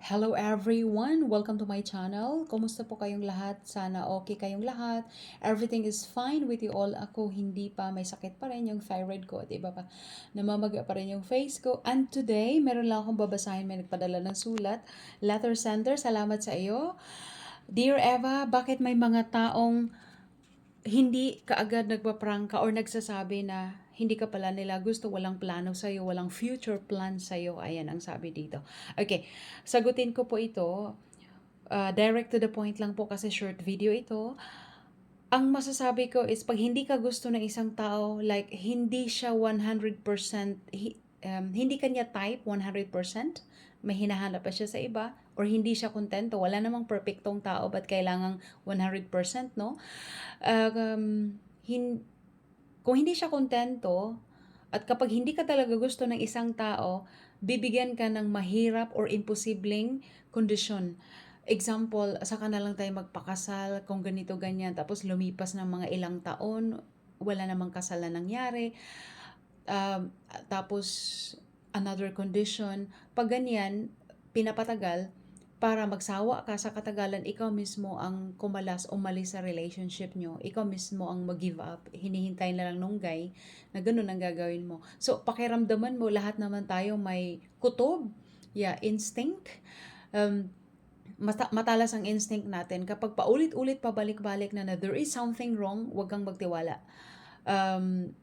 Hello everyone! Welcome to my channel. Kumusta po kayong lahat? Sana okay kayong lahat. Everything is fine with you all. Ako hindi pa, may sakit pa rin yung thyroid ko at iba pa. Namamaga pa rin yung face ko. And today, meron lang akong babasahin. May nagpadala ng sulat. Letter sender, salamat sa iyo. Dear Eva, bakit may mga taong hindi kaagad nagpaprangka or nagsasabi na hindi ka pala nila gusto, walang plano sa'yo, walang future plan sa'yo. Ayan ang sabi dito. Okay, sagutin ko po ito. Direct to the point lang po kasi short video ito. Ang masasabi ko is pag hindi ka gusto ng isang tao, like hindi siya 100%, hindi kanya type 100%, may hinahanap pa siya sa iba, or hindi siya kontento, wala namang perfectong tao, but kailangang 100%, no? Kung hindi siya kontento, at kapag hindi ka talaga gusto ng isang tao, bibigyan ka ng mahirap or imposibleng kondisyon. Example, saka na lang tayo magpakasal kung ganito ganyan, tapos lumipas ng mga ilang taon, wala namang kasal na nangyari. Tapos another condition, pag ganyan, pinapatagal, para magsawa ka sa katagalan, ikaw mismo ang kumalas, umalis sa relationship nyo. Ikaw mismo ang mag-give up. Hinihintay na lang nung guy na ganun ang gagawin mo. So, pakiramdaman mo, lahat naman tayo may kutob. Yeah, instinct. Matalas ang instinct natin. Kapag paulit-ulit pabalik-balik na there is something wrong, wag kang magtiwala.